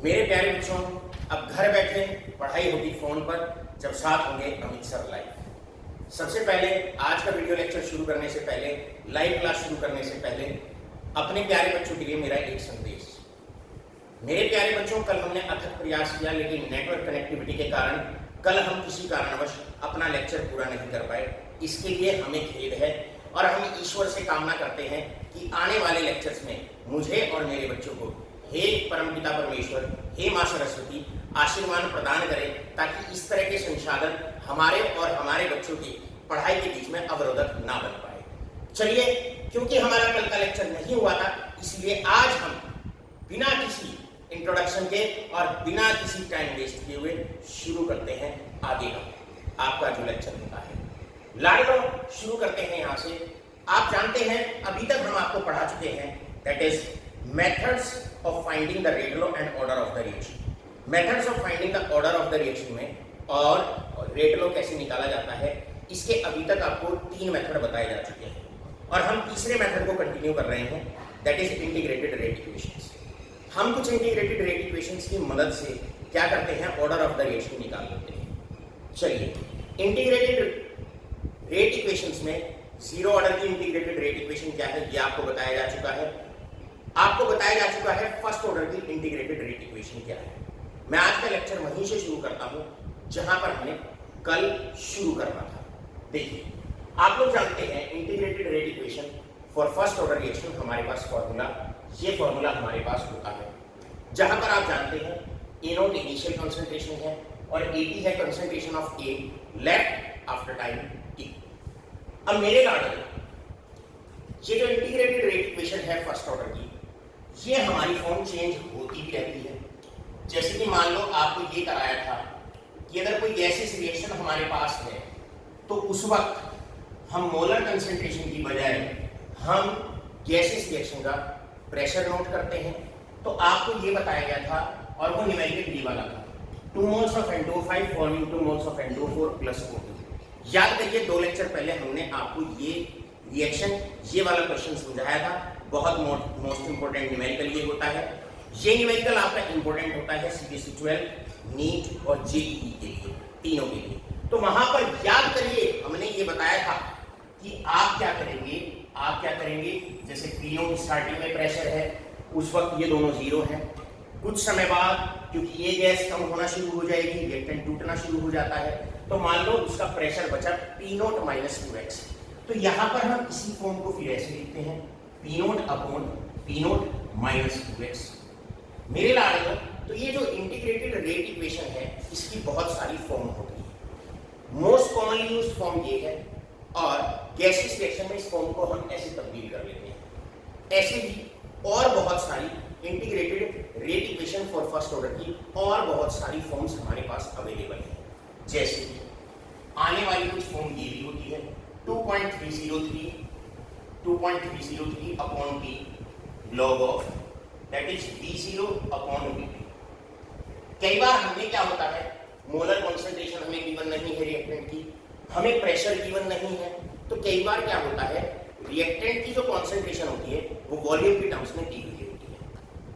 मेरे प्यारे बच्चों, अब घर बैठे पढ़ाई होगी फोन पर, जब साथ होंगे अमित सर लाइव। सबसे पहले आज का वीडियो लेक्चर शुरू करने से पहले, लाइव क्लास शुरू करने से पहले अपने प्यारे बच्चों के लिए मेरा एक संदेश। मेरे प्यारे बच्चों, कल हमने अथक प्रयास किया, लेकिन नेटवर्क कनेक्टिविटी के कारण कल हम किसी कारणवश अपना लेक्चर पूरा नहीं कर पाए। इसके लिए हमें खेद है और हम ईश्वर से कामना करते हैं कि आने वाले लेक्चर्स में मुझे और मेरे बच्चों को हे परमपिता परमेश्वर, हे मां सरस्वती आशीर्वाद प्रदान करें, ताकि इस तरह के संसाधन हमारे और हमारे बच्चों की पढ़ाई के बीच में अवरोधक ना बन पाए। चलिए, क्योंकि हमारा कल का लेक्चर नहीं हुआ था, इसलिए आज हम बिना किसी इंट्रोडक्शन के और बिना किसी टाइम वेस्ट किए हुए शुरू करते हैं आगे का आपका जो लेक्चर होता है। लाडलो, शुरू करते हैं यहाँ से। आप जानते हैं अभी तक हम आपको पढ़ा चुके हैं, that is methods of finding the rate law and order of the reaction. Methods of finding the order of the reaction में और रेटलो कैसे निकाला जाता है, इसके अभी तक आपको 3 मेथड बताए जा चुके हैं और हम तीसरे मेथड को कंटिन्यू कर रहे हैं, that is integrated rate equations. हम कुछ इंटीग्रेटेड रेट इक्वेशंस की मदद से क्या करते हैं, ऑर्डर ऑफ द रिएक्शन निकाल लेते हैं। चलिए, इंटीग्रेटेड रेट इक्वेशंस में जीरो ऑर्डर की इंटीग्रेटेड रेट इक्वेशन क्या है, ये आपको बताया जा चुका है। आपको बताया जा चुका है फर्स्ट ऑर्डर की इंटीग्रेटेड रेट इक्वेशन क्या है। मैं आज का लेक्चर वहीं से शुरू करता हूं जहां पर हमें कल शुरू करना था। देखिए, आप लोग जानते हैं integrated rate equation for first order reaction, हमारे पास फॉर्मूला, ये फॉर्मूला हमारे पास होता है, जहां पर आप जानते हैं ए नॉट इनिशियल कंसंट्रेशन है और एटी है concentration of A left after time T. अब मेरे लाडले, ये जो इंटीग्रेटेड रेट इक्वेशन है फर्स्ट ऑर्डर की, ये हमारी फॉर्म चेंज होती भी रहती है। जैसे कि मान लो आपको ये कराया था कि अगर कोई गैसियस रिएक्शन हमारे पास है तो उस वक्त हम मोलर कंसंट्रेशन की बजाय हम गैसियस रिएक्शन का प्रेशर नोट करते हैं। तो आपको ये बताया गया था और वो न्यूमेरिकल ये वाला था, 2 moles of N2O5 forming 2 moles of N2O4 plus O2। याद करिए, 2 लेक्चर पहले हमने आपको ये रिएक्शन, ये वाला क्वेश्चन समझाया था। बहुत मोस्ट इंपोर्टेंट न्यूमेरिकल ये होता है। ये न्यूमेरिकल आपका इंपोर्टेंट होता है CBSE 12, नीट और JEE के लिए, तीनों के लिए। तो वहां पर याद करिए, हमने ये बताया था कि आप क्या करेंगे, जैसे तीनों की स्टार्टिंग में प्रेशर है, उस वक्त ये दोनों जीरो हैं। कुछ समय बाद क्योंकि ये गैस कम होना शुरू हो जाएगी, रिएक्टेंट टूटना शुरू हो जाता है, तो मान लो उसका प्रेशर बचा P0 - 2x। तो यहाँ पर हम इसी फॉर्म को फिर ऐसे लिखते हैं, P0 अपॉन P0 - 2x। मेरे लाडलो, तो ये जो इंटीग्रेटेड रेट इक्वेशन है, इसकी बहुत सारी फॉर्म होती है। मोस्ट कॉमनली यूज्ड फॉर्म ये है और गैसियस रिएक्शन में इस फॉर्म को हम ऐसे तब्दील कर लेते हैं। ऐसे ही और बहुत सारी integrated rate equation for first order की और बहुत सारी फॉर्म्स हमारे पास अवेलेबल है। जैसे आने वाली कुछ फॉर्म ये भी होती है, 2.303 upon T log of that is V0 upon Vt। कई बार हमें क्या होता है, मोलर कॉन्सेंट्रेशन हमें गिवन नहीं है रिएक्टेंट की, हमें प्रेशर गिवन नहीं है, तो कई बार क्या होता है, रिएक्टेंट की जो कॉन्सेंट्रेशन होती है वो वॉल्यूम की टर्म्स में दी हुई होती है।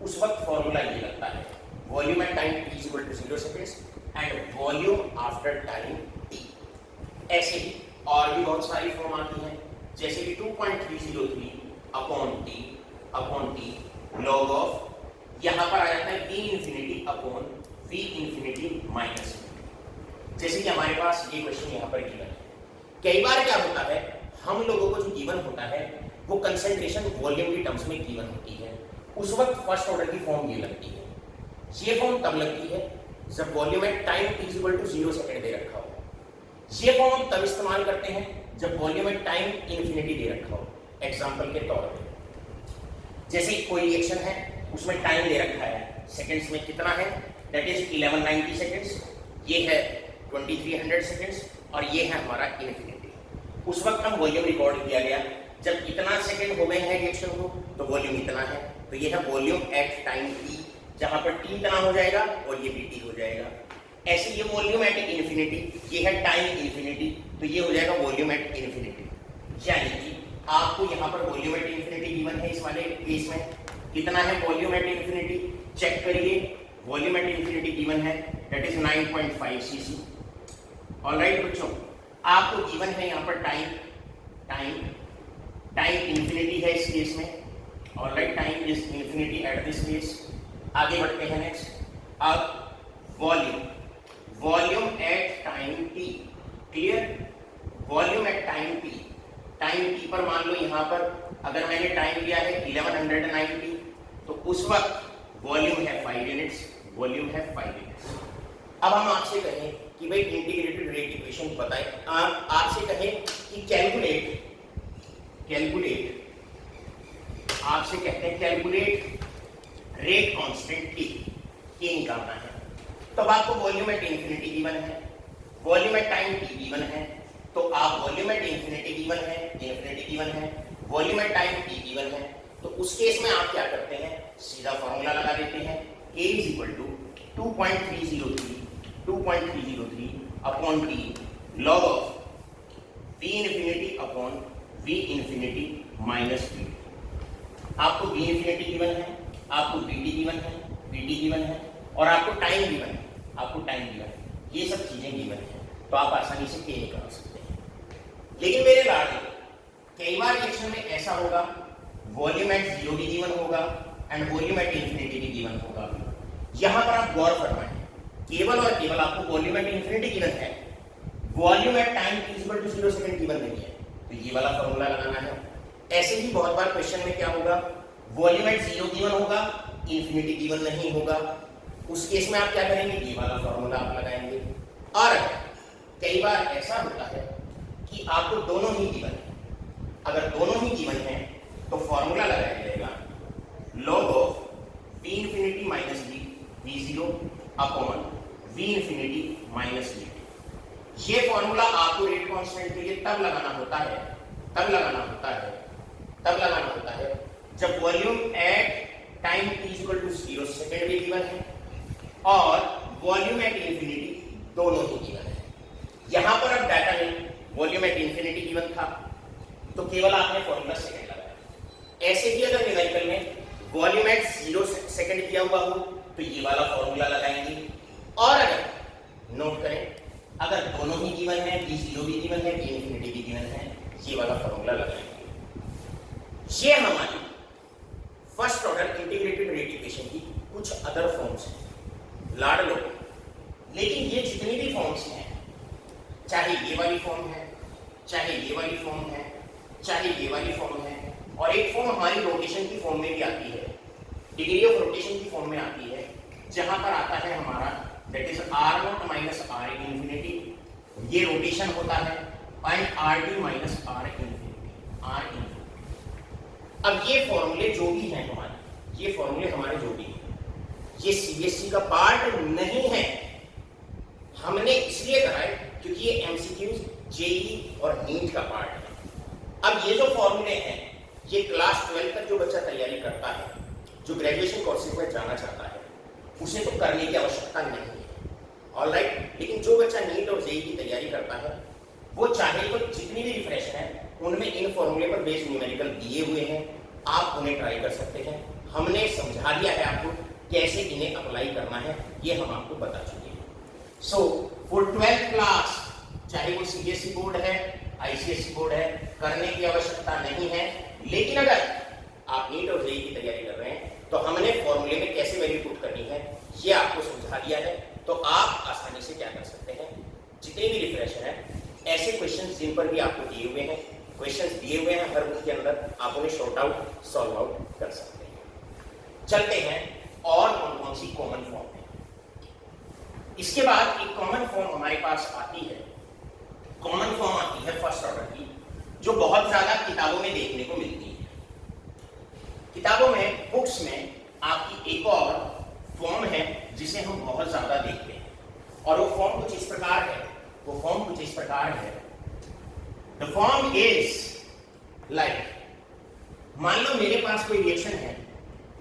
उस वक्त फॉर्मूला ये लगता है, volume at time t = 0 seconds and volume after time t। ऐसे ही और भी बहुत सारी फॉर्म आती हैं, जैसे कि 2.303 अपॉन टी log ऑफ, यहाँ पर आ जाता है V∞ अपॉन V∞ माइनस। जैसे कि हमारे पास ये क्वेश्चन यहाँ पर गिवन है। कई बार क्या होता है, हम लोगों को जो गिवन होता है वो कंसंट्रेशन वॉल्यूम की टर्म्स में गिवन होती है, उस वक्त फर्स्ट ऑर्डर की फॉर्म ये लगती है। ये फॉर्म तब लगती है जब volume at time t = 0 second दे रखा हो। ये फॉर्म हम तब इस्तेमाल करते हैं जब वॉल्यूम एट टाइम इन्फिनिटी दे रखा हो। एग्जांपल के तौर पे, जैसे कोई रिएक्शन है, उसमें टाइम दे रखा है सेकंड्स में, कितना है, दैट इज 1190 सेकंड्स, ये है 2300 सेकंड्स और ये है हमारा इन्फिनिटी। उस वक्त हम वॉल्यूम रिकॉर्ड किया गया, जब इतना सेकंड हो गए हैं रिएक्शन को तो वॉल्यूम इतना है, तो ये है वॉल्यूम एट टाइम t, जहां पर t इतना हो जाएगा और ये dt हो जाएगा। ऐसे ये वॉल्यूम एट इन्फिनिटी, ये है टाइम इन्फिनिटी, तो ये हो जाएगा वॉल्यूम एट इन्फिनिटी। यानी कि आपको यहाँ पर वॉल्यूम एट इन्फिनिटी गिवन है, इस वाले केस में कितना है वॉल्यूम एट इन्फिनिटी, चेक करिए, वॉल्यूम एट इंफिनिटी गिवन है, दैट इज 9.5 cc। ऑलराइट बच्चों, आपको गिवन है यहाँ पर टाइम इंफिनिटी है इस केस में। Alright, time is infinity at this case. आगे बढ़ते हैं नेक्स्ट। अब volume at time t, clear? Volume at time t पर मान लो यहाँ पर अगर मैंने टाइम लिया है 1190, तो उस वक्त वॉल्यूम है 5 यूनिट्स। अब हम आपसे कहें कि भाई इंटीग्रेटेड रेट इक्वेशन बताएं, आपसे कहें कि कैलकुलेट, आपसे कहते हैं कैलकुलेट रेट कांस्टेंट t निकालना है। तो अब आपको वॉल्यूम एट इंफिनिटी गिवन है, volume at time t given है, तो आप वॉल्यूम एट इंफिनिटी गिवन है, volume at time t given है, तो उस केस में आप क्या करते हैं, सीधा फॉर्मूला लगा देते हैं, k is equal to 2.303 upon t log of v infinity upon v infinity minus v। आपको v इंफिनिटी गिवन है, आपको vt गिवन है और आपको टाइम गिवन है, ये सब चीजें गिवन है, तो आप आसानी से k निकाल सकते हैं। लेकिन मेरे लाडले, कई बार रिएक्शन में ऐसा होगा, वॉल्यूम एट 0 भी गिवन होगा एंड वॉल्यूम एट इंफिनिटी भी गिवन होगा। यहां पर आप गौर फरमाएं, केवल और केवल आपको वॉल्यूम एट इंफिनिटी गिवन है, volume at time t equal to 0 second given नहीं है, तो ये वाला फॉर्मूला लगाना है। ऐसे ही बहुत बार क्वेश्चन में क्या होगा, वॉल्यूम एट 0 गिवन होगा, इंफिनिटी गिवन नहीं होगा, उस केस में आप क्या करेंगे, ये वाला फॉर्मूला आप लगाएंगे। और कई बार ऐसा होता है कि आपको दोनों ही गिवन है, अगर दोनों ही गिवन है तो फॉर्मूला लगाया जाएगा log of v infinity minus v0 upon v infinity minus v। ये फॉर्मूला आपको रेट कांस्टेंट के लिए तब लगाना होता है जब volume at time t equal to 0 second भी गिवन है और वॉल्यूम एट इंफिनिटी दोनों ही गिवन है। यहां पर अब डाटा नहीं, वॉल्यूम एट इंफिनिटी गिवन था तो केवल आपने फॉर्मूला सेकंड लगाया। ऐसे ही अगर न्यूमेरिकल में वॉल्यूम एट 0 सेकंड किया हुआ हो तो ये वाला फॉर्मूला लगाएंगे। और अगर नोट करें, अगर दोनों ही गिवन है, v0 भी गिवन है, v इंफिनिटी भी गिवन है, ये वाला फॉर्मूला लगाएंगे। ये हमारी first order integrated rate equation की कुछ अदर फॉर्म्स हैं लाडलो। लेकिन ये जितनी भी फॉर्म्स हैं, चाहे ये वाली फॉर्म है, चाहे ये वाली फॉर्म है, चाहे ये वाली फॉर्म है, और एक फॉर्म हमारी रोटेशन की फॉर्म में भी आती है, डिग्री ऑफ रोटेशन की फॉर्म में आती है, जहां पर आता है हमारा that is r0 minus r infinity, ये रोटेशन होता है, and rd minus r infinity. अब ये फॉर्मूले जो भी हैं हमारे, ये फॉर्मूले हमारे जो भी हैं, ये सीबीएसई का पार्ट नहीं है। हमने इसलिए कहा है क्योंकि ये एमसीक्यूज, जेईई और नीट का पार्ट है। अब ये जो फॉर्मूले हैं, ये क्लास 12 तक जो बच्चा तैयारी करता है, जो ग्रेजुएशन कोर्सेज में जाना चाहता है, उसे तो करने की आवश्यकता नहीं है। ऑलराइट, लेकिन जो बच्चा नीट और जेईई की तैयारी करता है, वो चाहे तो जितनी भी रिफ्रेशन है उनमें इन फॉर्मूले पर बेस्ड न्यूमेरिकल दिए हुए हैं, आप उन्हें ट्राई कर सकते हैं। हमने समझा दिया है आपको कैसे इन्हें अप्लाई करना है, ये हम आपको बता चुके हैं। सो फॉर 12th क्लास, चाहे वो सीबीएसई बोर्ड है, आईसीएसई बोर्ड है, करने की आवश्यकता नहीं है। लेकिन अगर आप नीट और जेईई की तैयारी कर रहे हैं तो हमने फॉर्मूले में कैसे वैल्यू पुट करनी है ये आपको समझा दिया है। तो आप आसानी से क्या कर सकते हैं, जितने भी रिफ्रेशर है, ऐसे क्वेश्चंस जिन पर भी आपको दिए हुए हैं, क्वेश्चंस दिए हुए हैं हर बुक के अंदर, आप उन्हें शॉर्ट आउट, सॉल्व आउट कर सकते हैं। चलते हैं और कौन कौन सी कॉमन फॉर्म है। इसके बाद एक कॉमन फॉर्म हमारे पास आती है, कॉमन फॉर्म आती है फर्स्ट ऑर्डर की, जो बहुत ज्यादा किताबों में देखने को मिलती है। किताबों में, बुक्स में आपकी एक और फॉर्म है जिसे हम बहुत ज्यादा देखते हैं, और वो फॉर्म कुछ इस प्रकार है, द फॉर्म इज लाइक, मान लो मेरे पास कोई रिएक्शन है,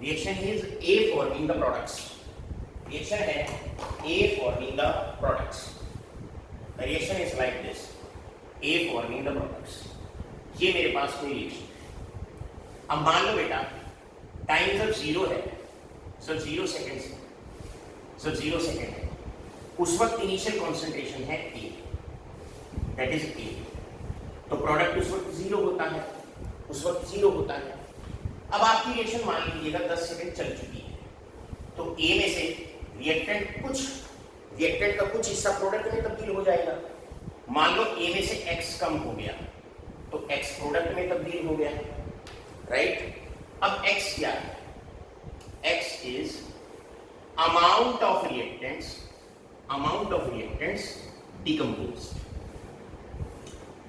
reaction is A forming the products, reaction है A forming the products, the reaction is like this, A forming the products. ये मेरे पास कोई रिएक्शन है। अब मान लो बेटा टाइम जब 0 है, जब 0 सेकेंड्स है, सो 0 सेकेंड है, उस वक्त इनिशियल कॉन्सेंट्रेशन है A, दैट इज A। तो प्रोडक्ट उस वक्त 0 होता है, उस वक्त 0 होता है। अब आपकी रिएक्शन मान लीजिएगा 10 सेकेंड चल चुकी है, तो A में से रिएक्टेंट का कुछ हिस्सा प्रोडक्ट में तब्दील हो जाएगा। मान लो A में से X कम हो गया, तो X प्रोडक्ट में तब्दील हो गया, राइट। अब X क्या है? X is amount of reactants decomposed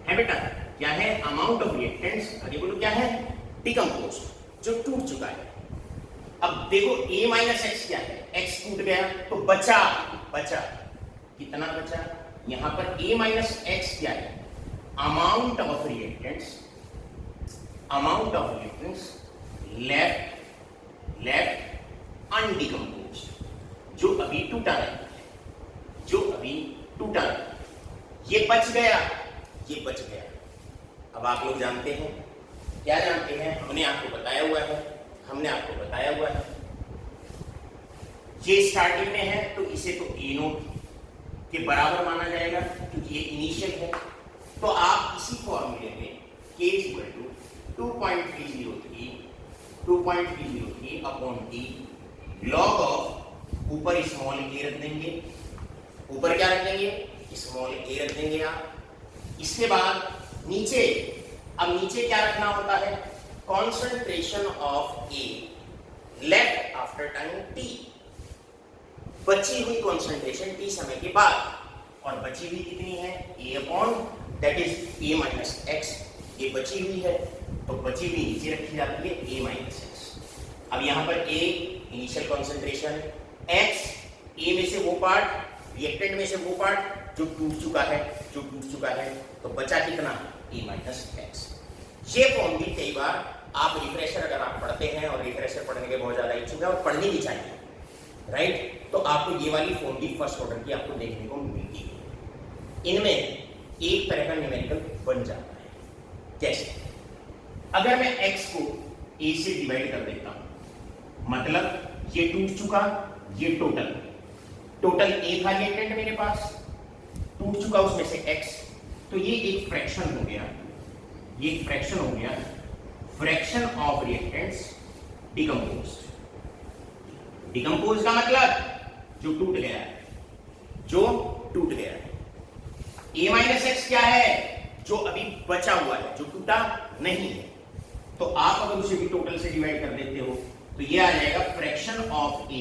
है बेटा। क्या है? अमाउंट ऑफ रिएक्टेंट्स, आगे बोलो क्या है? डिकम्पोज्ड, जो टूट चुका है। अब देखो A माइनस एक्स क्या है? X टूट गया तो बचा कितना बचा? यहां पर A माइनस एक्स क्या है? अमाउंट ऑफ रिएक्टेंट्स लेफ्ट अनडिकम्पोज्ड, जो अभी टूटा है, ये बच गया। अब आप लोग जानते हैं, क्या जानते हैं? हमने आपको बताया हुआ है, ये स्टार्टिंग में है तो इसे तो A नोट के बराबर माना जाएगा क्योंकि ये इनिशियल है। तो आप इसी फॉर्मूले में K equal to 2.303 upon T log of, ऊपर स्मॉल a रख देंगे, ऊपर क्या रख देंगे? स्मॉल a रख देंगे आप। इसके बाद नीचे, अब नीचे क्या रखना होता है? Concentration of A left after time T, बची हुई कॉन्सेंट्रेशन T समय के बाद, और बची हुई कितनी है? A upon that is A minus x, ये बची हुई है तो बची हुई नीचे रखी जाती है A माइनस एक्स। अब यहाँ पर A initial concentration, X A में से वो पार्ट, रिएक्टेंट में से वो पार्ट जो टूट चुका है, तो बचा कितना? A minus x. ये फॉर्म भी कई बार आप रिफ्रेशर अगर आप पढ़ते हैं, और रिफ्रेशर पढ़ने के बहुत ज्यादा इच्छुक है और पढ़नी भी चाहिए, राइट, तो आपको ये वाली फॉर्म भी फर्स्ट ऑर्डर की आपको देखने को मिलती है। इनमें एक तरह का न्यूमेरिकल बन जाता है। कैसे? अगर मैं x को a से डिवाइड कर देता हूं, मतलब ये टूट चुका, ये टोटल a था रिएक्टेंट मेरे पास, टूट चुका उसमें से x, तो ये एक फ्रैक्शन हो गया, फ्रैक्शन ऑफ रिएक्टेंट्स डिकम्पोज्ड का मतलब जो टूट गया है। A माइनस एक्स क्या है? जो अभी बचा हुआ है, जो टूटा नहीं है। तो आप अगर उसे भी टोटल से डिवाइड कर देते हो तो ये आ जाएगा फ्रैक्शन ऑफ A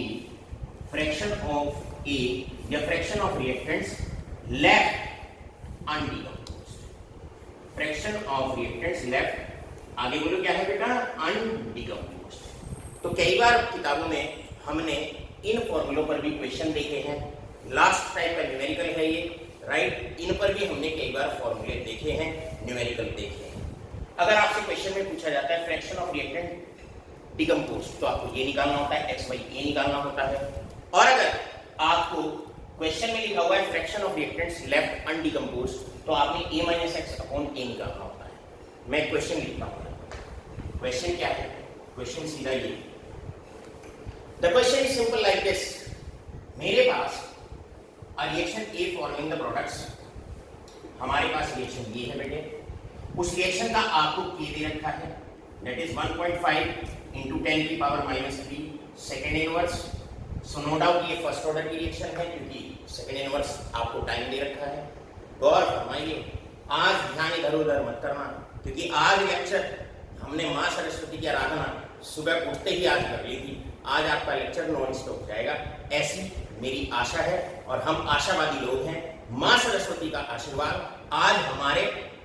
या fraction of reactants left undecomposed, fraction of reactants left, आगे बोलो क्या है बेटा? अनडिकम्पोज्ड। तो कई बार किताबों में हमने इन फॉर्मूलों पर भी क्वेश्चन देखे हैं, लास्ट टाइप का न्यूमेरिकल है ये, राइट। इन पर भी हमने कई बार फॉर्मूले देखे हैं, न्यूमेरिकल देखे हैं। अगर आपसे क्वेश्चन में पूछा जाता है फ्रैक्शन ऑफ रिएक्टेंट डिकम्पोज्ड, तो आपको ये निकालना होता है, एक्स बाई ए निकालना होता है। और अगर आपको क्वेश्चन में लिखा हुआ है फ्रैक्शन ऑफ रिएक्टेंट्स लेफ्ट अनडिकम्पोज्ड, तो आपने a माइनस एक्स अपॉन ए निकालना होता है। मैं क्वेश्चन लिखता हूं। क्वेश्चन क्या है? क्वेश्चन सीधा ये, the question is simple like this. मेरे पास reaction A forming the products, हमारे पास रिएक्शन ये है बेटे, उस रिएक्शन का आपको K दे रखा है, दैट इज 1.5 इंटू 10 की power minus 3 second inverse. So no doubt ये फर्स्ट ऑर्डर की रिएक्शन है क्योंकि सेकेंड इनवर्स आपको टाइम दे रखा है। गौर फरमाइए, आज ध्यान इधर उधर मत करना, क्योंकि आज लेक्चर हमने माँ सरस्वती की आराधना सुबह उठते ही आज कर ली थी। आज आपका लेक्चर नॉन स्टॉप जाएगा, ऐसी मेरी आशा है, और हम आशावादी लोग हैं। माँ सरस्वती का आशीर्वाद आज हमारे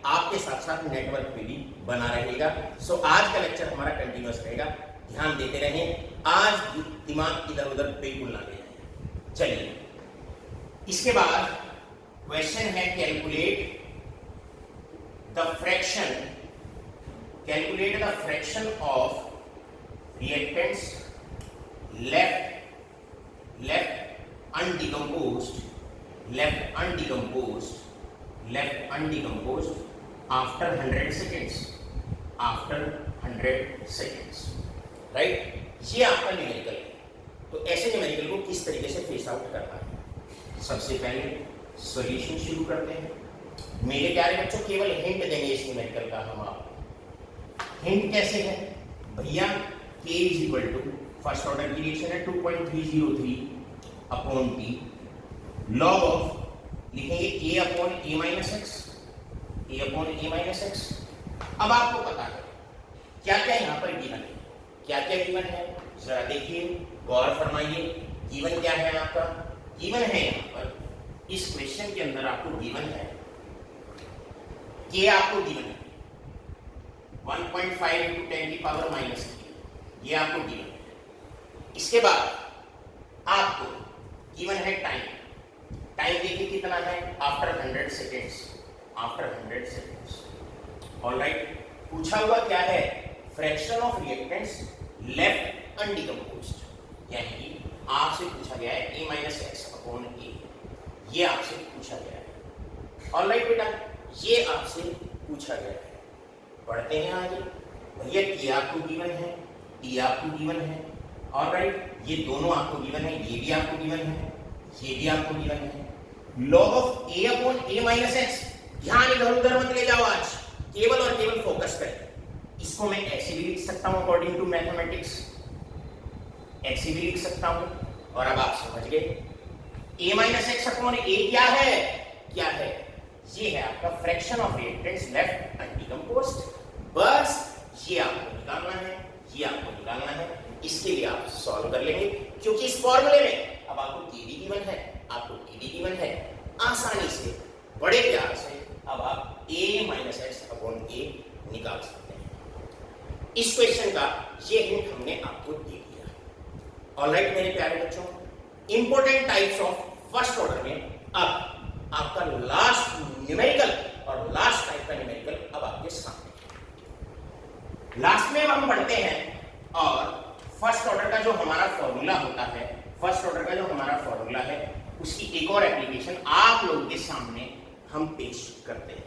आपके साथ साथ नेटवर्क पे भी बना रहेगा। सो आज का लेक्चर हमारा कंटिन्यूअस रहेगा, ध्यान देते रहें, आज दिमाग इधर उधर बिल्कुल ना ले जाए। चलिए, इसके बाद क्वेश्चन है calculate the fraction of reactants left undecomposed after 100 seconds, right. ये आपका न्यूमेरिकल है। तो ऐसे न्यूमेरिकल को किस किस तरीके से फेस आउट करना है। सबसे पहले सॉल्यूशन शुरू करते हैं। मेरे प्यारे बच्चों, केवल हिंट देंगे इस न्यूमेरिकल का हम आपको। हिंट कैसे है भैया, k is equal to first order की रिएक्शन है 2.303 अपॉन t, लॉग ऑफ लिखेंगे a upon a minus x, a upon a minus x. अब आपको पता है क्या क्या यहाँ पर गिवन है, क्या क्या गिवन है, जरा देखिए, गौर फरमाइए। गिवन क्या है आपका? गिवन है यहाँ पर इस क्वेश्चन के अंदर आपको गिवन है कि आपको गिवन है 1.5 इंटू 10 की पावर माइनस, ये आपको गिवन है। इसके बाद आपको गिवन है टाइम। टाइम देखिए कितना है, after 100 seconds, after 100 seconds. Alright, पूछा हुआ क्या है, फ्रैक्शन ऑफ रिएक्टेंट्स लेफ्ट अनडिकम्पोज्ड, यानी कि आपसे पूछा गया है a माइनस एक्स अपॉन ए, ये आपसे पूछा गया है। ऑलराइट बेटा, ये आपसे पूछा गया है। पढ़ते हैं आगे। भैया k आपको गिवन है, t आपको गिवन है, ऑलराइट, ये दोनों आपको गिवन है, ये भी आपको गिवन है, ये भी आपको गिवन है। Log of a upon a minus x, ध्यान इधर उधर मत ले जाओ, आज केवल और केवल फोकस करें। इसको मैं ऐसे भी लिख सकता हूं अकॉर्डिंग टू मैथमेटिक्स, ऐसे भी लिख सकता हूं। और अब आप समझ गए a minus x upon a क्या है, क्या है, ये है आपका फ्रैक्शन ऑफ रिएक्टेंट्स लेफ्ट अनडिकम्पोज्ड। बस ये आपको निकालना है, ये आपको निकालना है। इसके लिए आप सॉल्व कर लेंगे, क्योंकि इस फॉर्मूले में अब आपको k भी गिवन है, आपको t भी गिवन है। आसानी से, बड़े प्यार से अब आप a minus x upon a निकाल सकते हैं। इस क्वेश्चन का ये हिंट हमने आपको दे दिया। ऑलराइट मेरे प्यारे बच्चों, important types of first order में अब आपका लास्ट न्यूमेरिकल और लास्ट टाइप का न्यूमेरिकल अब आपके सामने। लास्ट में अब हम पढ़ते हैं और फर्स्ट ऑर्डर का जो हमारा फॉर्मूला होता है, फर्स्ट ऑर्डर का जो हमारा फॉर्मूला है, उसकी एक और एप्लीकेशन आप लोगों के सामने हम पेश करते हैं।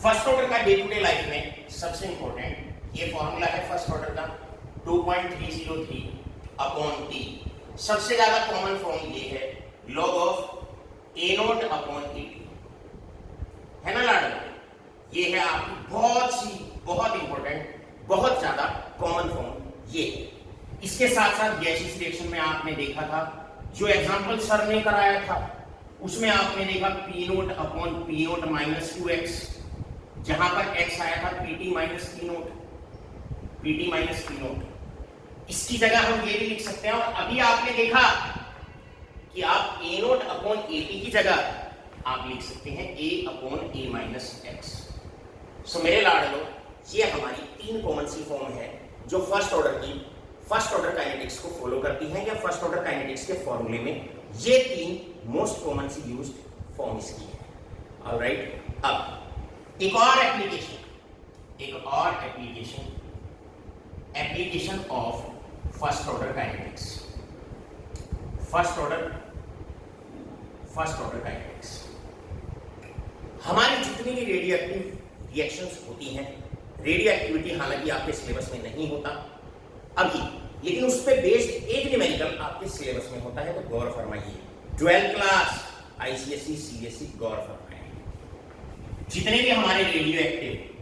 फर्स्ट ऑर्डर का डे टू डे लाइफ में सबसे इंपॉर्टेंट ये फॉर्मूला है फर्स्ट ऑर्डर का 2.303 अपॉन टी। सबसे ज्यादा कॉमन फॉर्म ये है log of A nought upon A T, है ना लाडो? ये है आपकी बहुत इंपॉर्टेंट, बहुत ज्यादा कॉमन फॉर्म ये है। इसके साथ साथ गैसियस रिएक्शन में आपने देखा था, जो एग्जांपल सर ने कराया था उसमें आपने देखा P naught upon P note minus 2x, जहां पर x आया था PT minus P note, PT minus P note. इसकी जगह हम ये भी लिख सकते हैं। और अभी आपने देखा कि आप a naught upon A T की जगह आप लिख सकते हैं a upon a minus X. So मेरे लाडलो, ये हमारी तीन कॉमन सी फॉर्म है जो फर्स्ट ऑर्डर काइनेटिक्स को फॉलो करती हैं, या फर्स्ट ऑर्डर काइनेटिक्स के फॉर्मूले में ये तीन मोस्ट कॉमन सी यूज्ड फॉर्म इसकी है। ऑलराइट, अब एक और application of first order kinetics, first order kinetics. हमारी जितनी भी रेडियो एक्टिव रिएक्शंस होती हैं, रेडियो एक्टिविटी हालांकि आपके सिलेबस में नहीं होता अभी, लेकिन उस पर बेस्ड एक न्यूमेरिकल आपके सिलेबस में होता है, तो गौर फरमाइए। 12th क्लास आईसीएसई सीबीएसई, गौर फरमाइए। जितने भी हमारे रेडियो एक्टिव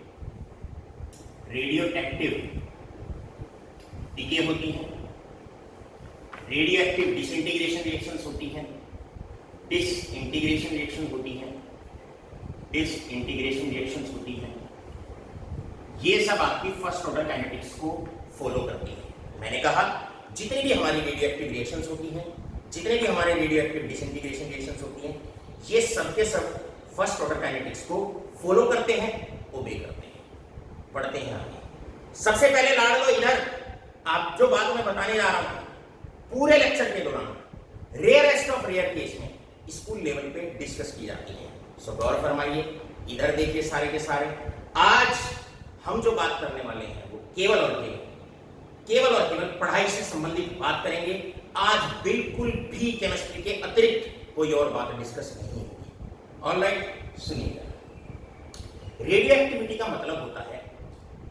डीके होती हैं, रेडियो एक्टिव डिसइंटीग्रेशन रिएक्शंस होती हैं, डिसइंटीग्रेशन रिएक्शन होती हैं, ये सब आपकी फर्स्ट ऑर्डर काइनेटिक्स को फॉलो करती है। मैंने कहा जितनी भी हमारी रेडियो एक्टिव रिएक्शंस होती हैं, जितने भी हमारे रेडियो एक्टिव डिसइंटीग्रेशन रिएक्शंस होती हैं, ये सब के सब फर्स्ट ऑर्डर काइनेटिक्स को फॉलो करते हैं, ओबे करते हैं। पढ़ते हैं आगे। सबसे पहले लाड़ लो इधर, आप जो बात मैं बताने जा रहा हूं पूरे लेक्चर के दौरान रेयरेस्ट ऑफ रेयर केस में स्कूल लेवल पे डिस्कस की जाती है। सो गौर फरमाइए, इधर देखिए सारे के सारे। आज हम जो बात करने वाले हैं वो केवल और केवल पढ़ाई से संबंधित बात करेंगे। आज बिल्कुल भी केमिस्ट्री के अतिरिक्त कोई और बात डिस्कस नहीं होगी। ऑलराइट, सुनिएगा। रेडियो एक्टिविटी का मतलब होता है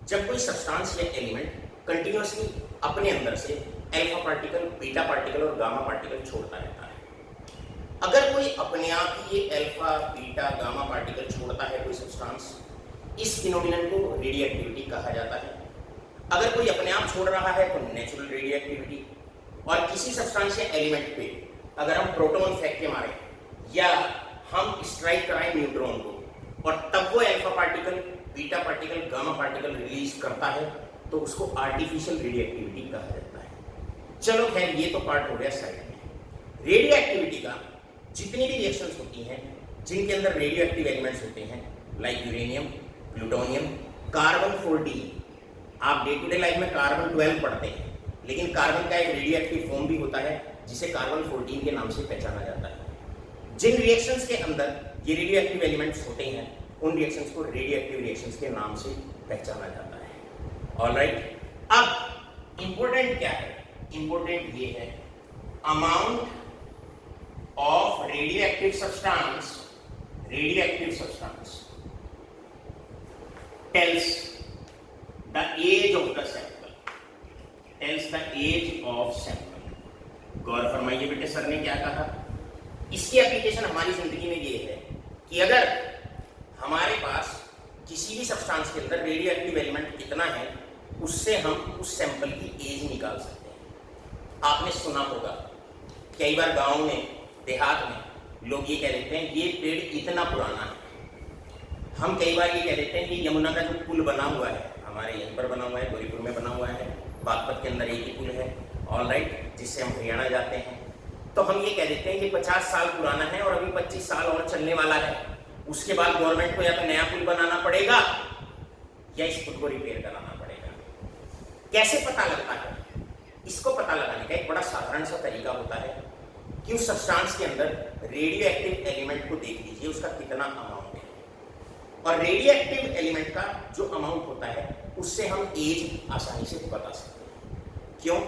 जब कोई सब्सटेंस या एलिमेंट कंटिन्यूअसली अपने अंदर से अल्फा पार्टिकल, बीटा पार्टिकल और गामा पार्टिकल छोड़ता रहता है। अगर कोई अपने आप ही ये अल्फा, बीटा, गामा पार्टिकल छोड़ता है कोई सब्सटेंस, इस फिनोमिनन को रेडियोएक्टिविटी कहा जाता है। अगर कोई अपने आप छोड़ रहा है तो नेचुरल रेडियोएक्टिविटी। और किसी सब्सटेंस या एलिमेंट पे अगर हम प्रोटॉन फेंक के मारें या हम स्ट्राइक कराएं न्यूट्रॉन को और तब वो alpha particle, beta particle, gamma particle release करता है तो उसको आर्टिफिशियल रेडियोएक्टिविटी कहा जाता है। चलो खैर, ये तो पार्ट हो गया साइड में। रेडियो एक्टिविटी का जितनी भी रिएक्शंस होती हैं जिनके अंदर रेडियो एक्टिव एलिमेंट्स होते हैं, लाइक यूरेनियम, प्लूटोनियम, कार्बन 14, आप डे टू डे लाइफ में कार्बन 12 पढ़ते हैं, लेकिन कार्बन का एक रेडियो एक्टिव फॉर्म भी होता है जिसे कार्बन 14 के नाम से पहचाना जाता है। जिन रिएक्शंस के अंदर ये रेडियो एक्टिव एलिमेंट्स होते हैं उन रिएक्शंस को रेडियो एक्टिव रिएक्शंस के नाम से पहचाना जाता है। ऑलराइट, अब इंपॉर्टेंट क्या है? इंपॉर्टेंट ये है, amount of radioactive substance tells the age of the sample, tells the age of sample। गौर फरमाइए बेटे, सर ने क्या कहा? इसकी एप्लीकेशन हमारी जिंदगी में ये है कि अगर हमारे पास किसी भी सब्सटेंस के अंदर रेडियोएक्टिव एलिमेंट कितना है उससे हम उस सैंपल की एज निकाल सकते हैं। आपने सुना होगा कई बार गांव में, देहात में लोग ये कह देते हैं ये पेड़ इतना पुराना है। हम कई बार ये कह देते हैं कि यमुना का जो पुल बना हुआ है, हमारे यहीं पर बना हुआ है, गोरीपुर में बना हुआ है, बागपत के अंदर एक ही पुल है, ऑलराइट, जिससे हम हरियाणा जाते हैं, तो हम ये कह देते हैं कि 50 साल पुराना है और अभी 25 साल और चलने वाला है। उसके बाद गवर्नमेंट को या तो नया पुल बनाना पड़ेगा या इस पुल को रिपेयर कराना पड़ेगा। कैसे पता लगता है? इसको पता लगाने का एक बड़ा साधारण सा तरीका होता है कि उस सब्सटेंस के अंदर रेडियो एक्टिव एलिमेंट को देख लीजिए, उसका कितना अमाउंट है। और रेडियो एक्टिव एलिमेंट का जो अमाउंट होता है उससे हम एज आसानी से बता सकते हैं। क्यों?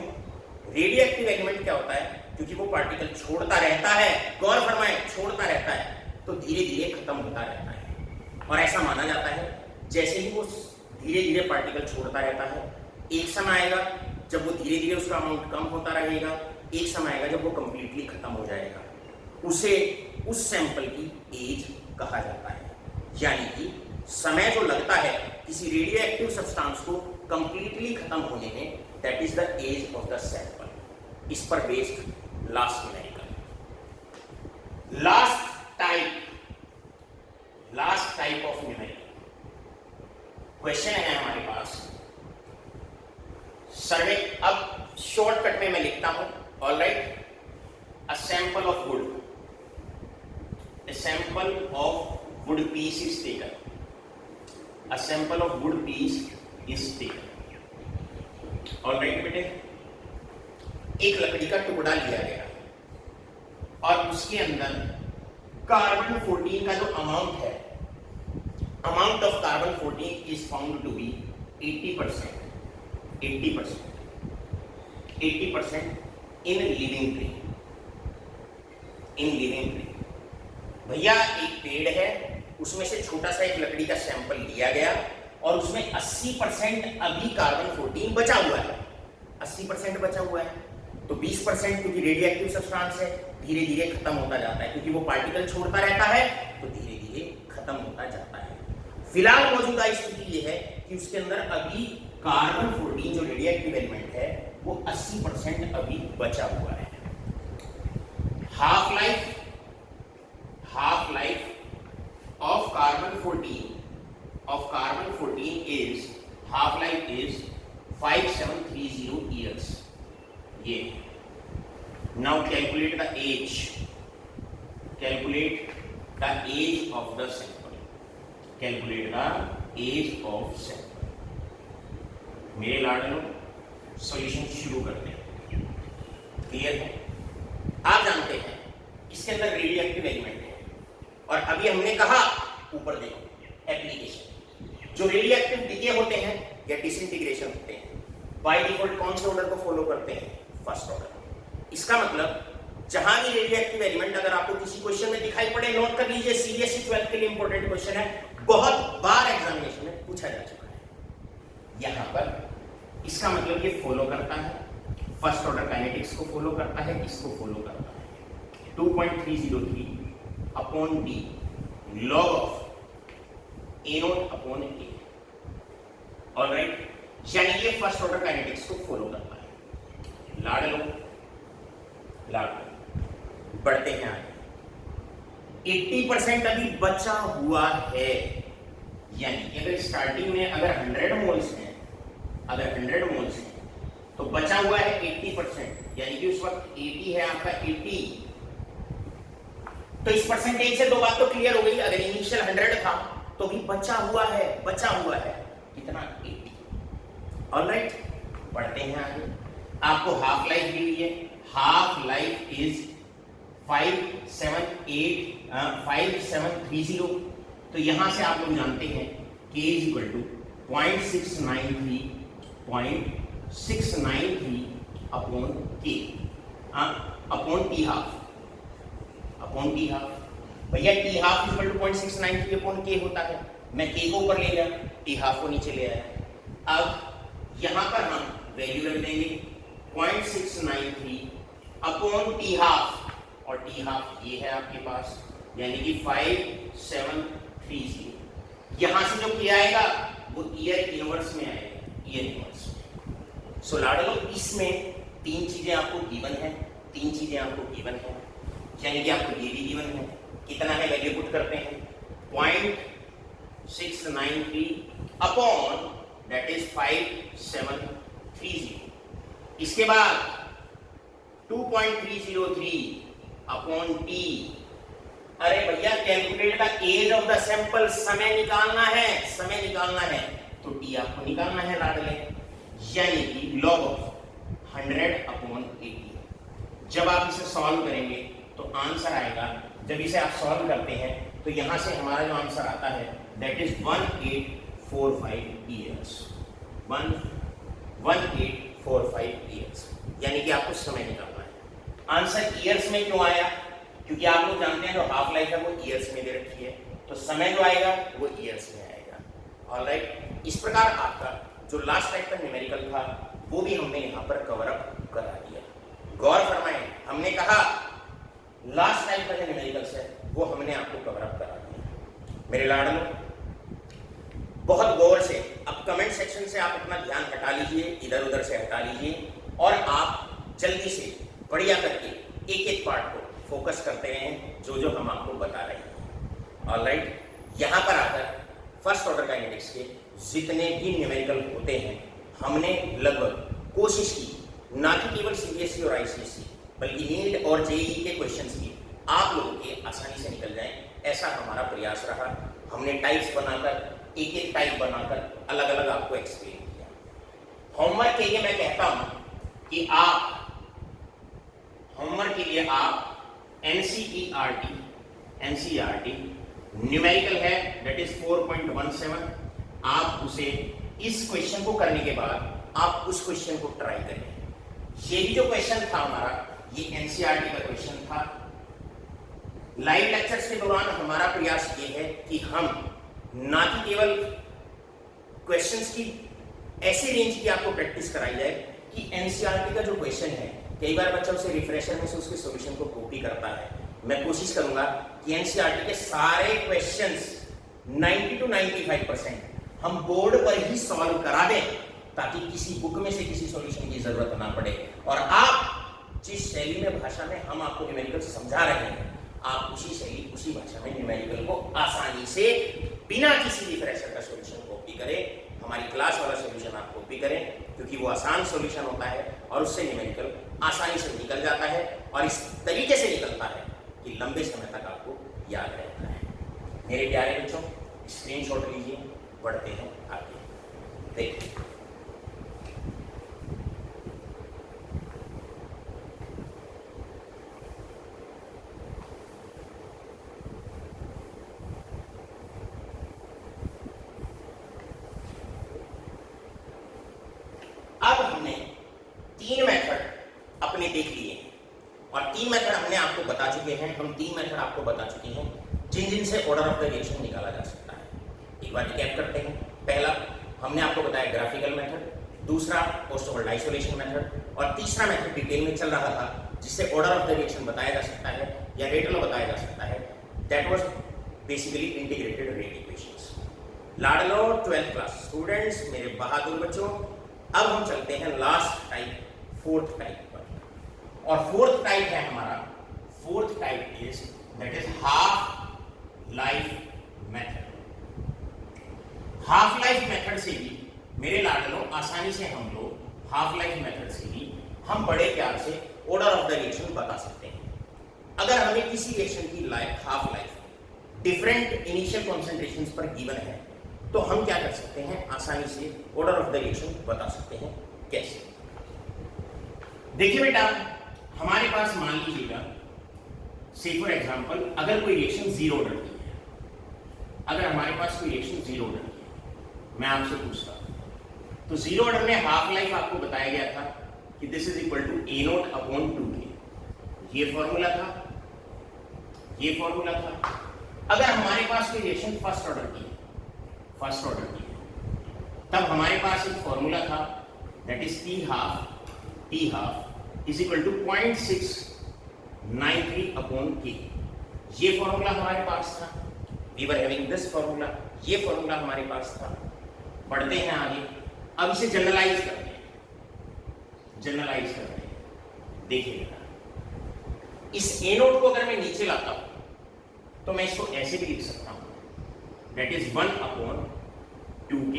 रेडियो एक्टिव एलिमेंट क्या होता है? क्योंकि वो पार्टिकल छोड़ता रहता है, गौर फरमाएं, छोड़ता रहता है तो धीरे धीरे खत्म होता रहता है। और ऐसा माना जाता है जैसे ही वो धीरे धीरे पार्टिकल छोड़ता रहता है, एक समय आएगा जब वो धीरे धीरे उसका अमाउंट कम होता रहेगा, एक समय आएगा जब वो कंप्लीटली खत्म हो जाएगा। उसे उस सैंपल की एज कहा जाता है। यानी कि समय जो लगता है किसी रेडियो एक्टिव सब्सटेंस को कंप्लीटली खत्म होने में, that is the age of the sample. इस पर based last numerical, last type of numerical question है हमारे पास। सर्वे, अब शॉर्टकट में मैं लिखता हूं, alright, a sample of would, a sample of wood piece is taken, a sample of wood piece is taken, alright बेटे, एक लकड़ी का टुकड़ा लिया गया और उसके अंदर कार्बन 14 का जो अमाउंट है, amount of carbon 14 is found to be 80% in living tree, भैया एक पेड़ है, उसमें से छोटा सा एक लकड़ी का सैंपल लिया गया और उसमें 80% अभी कार्बन 14 बचा हुआ है, 80% बचा हुआ है, तो 20% क्योंकि रेडियोएक्टिव सब्सटेंस है धीरे धीरे खत्म होता जाता है, क्योंकि वो पार्टिकल छोड़ता रहता है तो धीरे धीरे खत्म होता जाता है। फिलहाल मौजूदा स्थिति ये है कि उसके अंदर अभी कार्बन 14 जो रेडियोएक्टिव एलिमेंट है वो 80% अभी बचा हुआ है। Half life of carbon 14 is, half life is 5730 years. ये now calculate the age of the sample, मेरे लाडलों, सॉल्यूशन शुरू करते हैं। क्लियर है? आप जानते हैं इसके अंदर रेडियोएक्टिव एलिमेंट है और अभी हमने कहा, ऊपर देखो एप्लीकेशन, जो रेडियोएक्टिव डिके होते हैं या डिसइंटीग्रेशन होते हैं, बाय डिफॉल्ट कौन से ऑर्डर को फॉलो करते हैं? First order. इसका मतलब जहां भी रेडियोएक्टिव एलिमेंट अगर आपको किसी क्वेश्चन में दिखाई पड़े, नोट कर लीजिए, सीबीएसई 12 के लिए इंपॉर्टेंट क्वेश्चन है, बहुत बार एग्जामिनेशन में पूछा जा चुका है। यहां पर इसका मतलब ये फॉलो करता है फर्स्ट ऑर्डर काइनेटिक्स को फॉलो करता है, इसको फॉलो करता है। 2.303 upon D log of A not upon A. Alright, यानी ये फर्स्ट ऑर्डर काइनेटिक्स को फॉलो करता है। लाड लो, बढ़ते हैं आगे। 80% अभी बचा हुआ है, यानी कि अगर स्टार्टिंग में अगर 100 मोल्स हैं, तो बचा हुआ है 80%, यानी कि उस वक्त 80 है आपका 80। तो इस परसेंटेज से दो बात तो क्लियर हो गई, अगर इनिशियल 100 था तो भी बचा हुआ है कितना 80। ऑलराइट, बढ़ते हैं आगे। आपको हाफ लाइफ दी हुई है, हाफ लाइफ इज 5730। तो यहां से आप लोग जानते हैं k is equal to 0.693 upon k upon t half. भैया t half is equal to 0.693 upon k होता है। मैं k को ऊपर ले गया, टी हाफ को नीचे ले आया। अब यहां पर हम वैल्यू रख देंगे 0.693 अपॉन टी हाफ, और टी हाफ ये है आपके पास, यानी कि 5730। यहां से जो किया आएगा वो ईयर इनवर्स में आएगा, ईयर इनवर्स में। सो लाडलो, इसमें तीन चीजें आपको गिवन है, यानी कि आपको ये भी गिवन है। कितना है वैल्यू पुट करते हैं 0.693 अपॉन दैट इज 5730। इसके बाद 2.303 अपॉन टी। अरे भैया calculate the age of the sample, समय निकालना है, तो टी आपको निकालना है लाडले, यानी कि लॉग ऑफ 100 अपॉन 80। जब आप इसे सॉल्व करेंगे तो आंसर आएगा, जब इसे आप सॉल्व करते हैं तो यहां से हमारा जो आंसर आता है दैट इज 1845 ईयर्स, 1845 ईयर्स, यानी कि आपको समय निकालना है। आंसर ईयर्स में क्यों आया? क्योंकि आप लोग जानते हैं जो हाफ लाइफ है वो ईयर्स में दे रखी है, तो समय जो आएगा वो ईयर्स में आएगा। ऑलराइट, इस प्रकार आपका जो लास्ट टाइप का न्यूमेरिकल था वो भी हमने यहाँ पर कवर अप करा दिया। गौर फरमाएं, हमने कहा लास्ट टाइप का जो न्यूमेरिकल्स है वो हमने आपको कवर अप करा दिया। मेरे लाडलो, बहुत गौर से अब कमेंट सेक्शन से आप अपना ध्यान हटा लीजिए, इधर उधर से हटा लीजिए, और आप जल्दी से बढ़िया करके एक एक पार्ट को फोकस करते हैं जो हम आपको बता रहे हैं। ऑलराइट, यहां पर आकर फर्स्ट ऑर्डर काइनेटिक्स के जितने भी न्यूमेरिकल होते हैं हमने लगभग कोशिश की, ना कि केवल सीबीएसई और आईसीएसई बल्कि नीट और जेईई के क्वेश्चंस की आप लोगों के आसानी से निकल जाएं, ऐसा हमारा प्रयास रहा। हमने टाइप्स बनाकर, एक एक टाइप बनाकर अलग अलग आपको एक्सप्लेन किया। होमवर्क के लिए मैं कहता हूं कि होमवर्क के लिए आप एनसीईआरटी न्यूमेरिकल है दैट इज 4.17, आप उसे इस क्वेश्चन को करने के बाद आप उस क्वेश्चन को ट्राई करें। ये भी जो क्वेश्चन था हमारा, ये एनसीईआरटी का क्वेश्चन था। लाइव लेक्चर्स के दौरान हमारा प्रयास ये है कि हम ना कि केवल क्वेश्चंस की ऐसी रेंज की आपको प्रैक्टिस कराई जाए कि एनसीईआरटी का जो क्वेश्चन है, कई बार बच्चा उसे रिफ्रेशर में से उसके सॉल्यूशन को कॉपी करता है। मैं कोशिश करूंगा कि एनसीईआरटी के सारे क्वेश्चंस 90 to 95% हम बोर्ड पर ही सॉल्व करा दें, ताकि किसी बुक में से किसी सॉल्यूशन की जरूरत ना पड़े, और आप जिस शैली में भाषा में हम आपको न्यूमेरिकल समझा रहे हैं, आप उसी शैली उसी भाषा में न्यूमेरिकल को आसानी से बिना किसी रिफ्रेशर का सॉल्यूशन कॉपी करें। हमारी क्लास वाला सॉल्यूशन आप कॉपी करें, क्योंकि वो आसान सॉल्यूशन होता है और उससे न्यूमेरिकल आसानी से निकल जाता है, और इस तरीके से निकलता है कि लंबे समय तक आपको याद रहता है। मेरे प्यारे बच्चों, स्क्रीनशॉट लीजिए, बढ़ते हैं आगे। देखिए, अब हमने 3 मेथड अपने देख लिए हैं, और 3 मेथड हमने आपको बता चुके हैं, हम 3 मेथड आपको बता चुके हैं जिनसे ऑर्डर ऑफ द रिएक्शन निकाला जा सकता है। एक बार रिकैप करते हैं। पहला हमने आपको बताया ग्राफिकल मेथड, दूसरा पोस्ट होल्ड आइसोलेशन मेथड, और तीसरा मेथड डिटेल में चल रहा था जिससे ऑर्डर ऑफ द रिएक्शन बताया जा सकता है या रेट लॉ बताया जा सकता है, that was basically integrated rate equations. लाडलो 12th क्लास स्टूडेंट्स, मेरे बहादुर बच्चों, अब हम चलते हैं लास्ट टाइप, फोर्थ टाइप पर। और फोर्थ टाइप है हमारा, fourth type is that is half life method. Half life method से भी मेरे लाडलो आसानी से हम लोग हाफ लाइफ मेथड से भी हम बड़े प्यार से ऑर्डर ऑफ द रिएक्शन बता सकते हैं। अगर हमें किसी रिएक्शन की life half life different initial concentrations पर गिवन है तो हम क्या कर सकते हैं, आसानी से ऑर्डर ऑफ द रिएक्शन बता सकते हैं। कैसे? देखिए बेटा, हमारे पास मान लीजिएगा से फॉर एग्जांपल अगर कोई रिएक्शन जीरो ऑर्डर की है, अगर हमारे पास कोई रिएक्शन जीरो ऑर्डर की है, मैं आपसे पूछता हूं तो जीरो ऑर्डर में हाफ लाइफ आपको बताया गया था कि this is equal to a nought upon 2k, ये फॉर्मूला था, ये फॉर्मूला था। अगर हमारे पास कोई रिएक्शन फर्स्ट ऑर्डर की है, फर्स्ट ऑर्डर की है, तब हमारे पास एक फॉर्मूला था that is T half is equal to 0.693 upon k, ये फॉर्मूला हमारे पास था। We were having this formula, ये फॉर्मूला हमारे पास था। बढ़ते हैं आगे, अब इसे जनरलाइज करते हैं, जनरलाइज करते हैं। देखिएगा, इस ए नोट को अगर मैं नीचे लाता हूं तो मैं इसको ऐसे भी लिख सकता हूं that is 1 upon 2k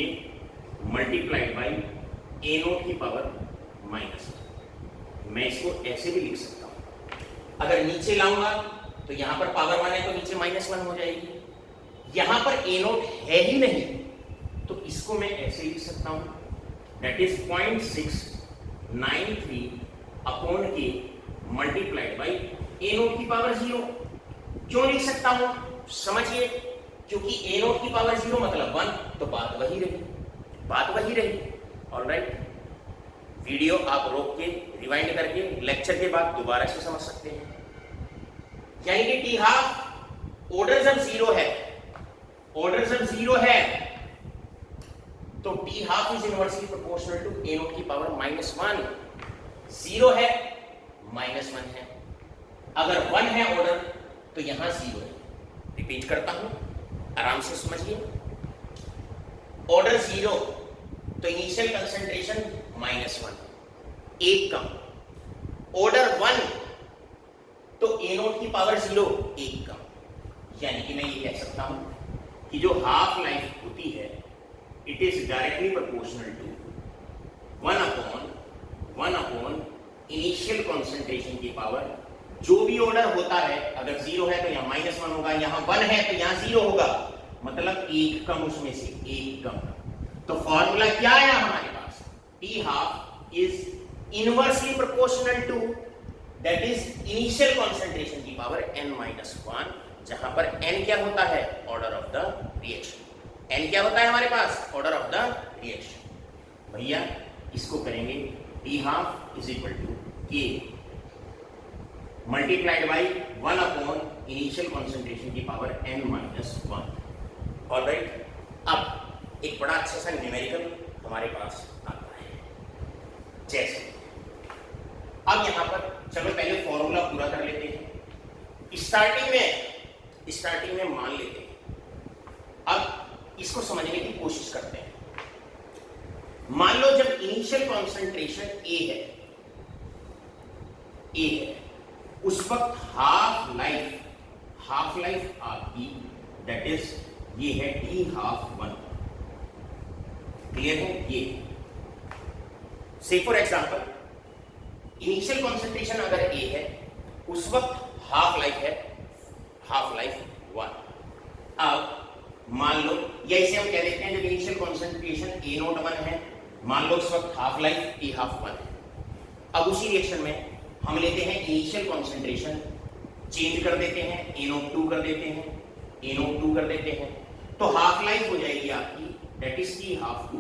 multiplied by A nought की पावर माइनस। मैं इसको ऐसे भी लिख सकता हूं, अगर नीचे लाऊंगा तो यहां पर पावर 1 है तो नीचे -1 हो जाएगी, यहां पर ए नोट है ही नहीं तो इसको मैं ऐसे लिख सकता हूं दैट इज 0.693 अपॉन के मल्टीप्लाइड बाई ए नोट की पावर 0। क्यों लिख सकता हूं समझिए, क्योंकि ए नोट की पावर 0 मतलब 1, तो बात वही रही, बात वही रही। ऑलराइट, वीडियो आप रोक के रिवाइंड करके लेक्चर के बाद दोबारा से समझ सकते हैं। यानी कि टी हाफ ऑर्डर जब 0 है, ऑर्डर जब 0 है तो t half is inversely proportional to a nought की पावर -1। 0 है, -1 है, अगर 1 है ऑर्डर तो यहां 0 है। रिपीट करता हूं, आराम से समझिए। ऑर्डर 0 तो इनिशियल कंसंट्रेशन -1, एक कम। ऑर्डर 1 तो ए नोट की पावर 0, एक कम। यानी कि मैं ये कह सकता हूं कि जो हाफ लाइफ होती है it is directly proportional to 1 upon initial concentration की पावर। जो भी ऑर्डर होता है, अगर 0 है तो यहाँ -1 होगा, यहाँ 1 है तो यहाँ 0 होगा, मतलब एक कम, उसमें से एक कम। तो फॉर्मूला क्या आया हमारे पास, t half is inversely proportional to that is initial concentration की पावर n-1, जहां पर n क्या होता है, order of the reaction. n क्या होता है हमारे पास, ऑर्डर ऑफ द रिएक्शन। भैया इसको करेंगे t half is equal to k multiplied by 1 upon initial concentration की पावर n-1। ऑलराइट, अब एक बड़ा अच्छा सा न्यूमेरिकल हमारे पास आता है। जैसे अब यहां पर चलो पहले फॉर्मूला पूरा कर लेते हैं। स्टार्टिंग में मान लेते हैं, अब इसको समझने की कोशिश करते हैं। मान लो जब इनिशियल कॉन्सेंट्रेशन ए है, उस वक्त हाफ लाइफ आपकी दैट इज ये है टी हाफ 1। क्लियर है? ये से फॉर एग्जांपल इनिशियल कॉन्सेंट्रेशन अगर ए है, उस वक्त हाफ लाइफ है, हाफ लाइफ 1। अब मान लो, या इसे हम कह देते हैं जब इनिशियल कॉन्सेंट्रेशन ए नोट 1 है, मान लो उस वक्त हाफ लाइफ टी हाफ 1 है। अब उसी रिएक्शन में हम लेते हैं इनिशियल कॉन्सेंट्रेशन, चेंज कर देते हैं, ए नोट 2 कर देते हैं, ए नोट 2 कर देते हैं, तो हाफ लाइफ हो जाएगी आपकी दैट इज टी हाफ 2।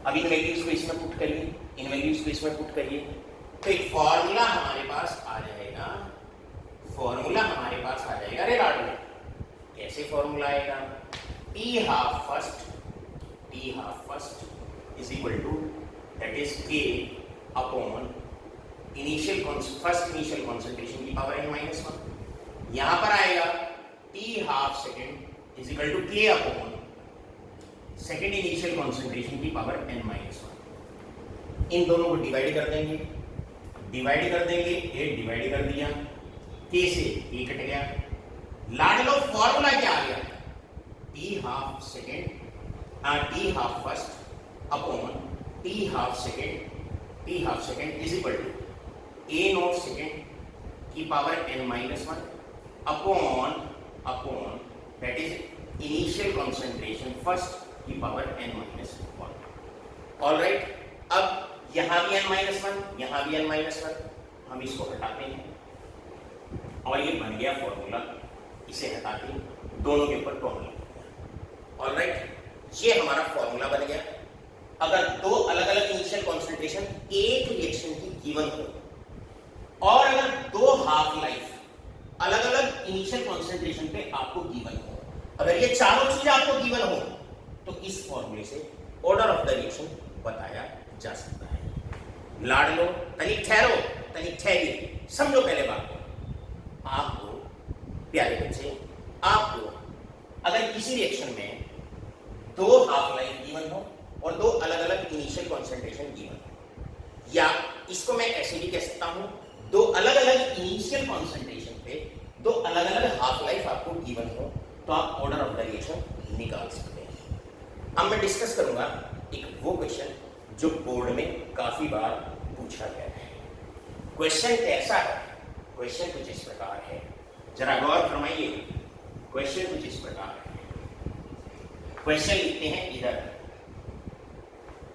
अब इन वैल्यूज को इसमें पुट करिए, इन वैल्यूज को इसमें पुट करिए, तो एक फॉर्मूला हमारे पास आ जाएगा, अरे राडो कैसे फॉर्मूला आएगा, t half first is equal to that is k upon first initial concentration की पावर n-1। यहां पर आएगा t half second is equal to k upon second initial concentration की पावर n-1। इन दोनों को डिवाइड कर देंगे, ए डिवाइड कर दिया, के से ए कट गया। लाड लो फॉर्मूला क्या आ गया, t half second t half first upon t half second is equal to a naught second की power n-1 upon that is initial concentration first की पावर n-1। ऑलराइट, अब यहां भी n-1 यहां भी n-1, हम इसको हटाते हैं और ये बन गया फॉर्मूला। इसे हटा के दोनों के ऊपर फॉर्मूला। ऑलराइट, ये हमारा फॉर्मूला बन गया। अगर दो अलग अलग इनिशियल कॉन्सेंट्रेशन एक रिएक्शन की गिवन हो और अगर दो हाफ लाइफ अलग अलग इनिशियल कॉन्सेंट्रेशन पे आपको गिवन हो, अगर ये चारों चीज आपको गिवन हो तो इस फॉर्मूले से ऑर्डर ऑफ द रिएक्शन बताया जा सकता है। लाड लो, तनिक ठहरो, तनिक ठहरिए, समझो पहले बात को। आपको प्यारे बच्चे, आपको अगर किसी रिएक्शन में दो हाफ लाइफ गिवन हो और दो अलग अलग इनिशियल कॉन्सेंट्रेशन गिवन हो, या इसको मैं ऐसे भी कह सकता हूं, दो अलग अलग इनिशियल कॉन्सेंट्रेशन पे दो अलग अलग हाफ लाइफ आपको गिवन हो, तो आप ऑर्डर ऑफ द रिएक्शन निकाल सकते हैं। अब मैं डिस्कस करूंगा एक वो क्वेश्चन जो बोर्ड में काफी बार पूछा गया है। क्वेश्चन कैसा है? क्वेश्चन कुछ इस प्रकार है, जरा गौर फरमाइए। क्वेश्चन कुछ इस प्रकार है। क्वेश्चन लिखते हैं इधर,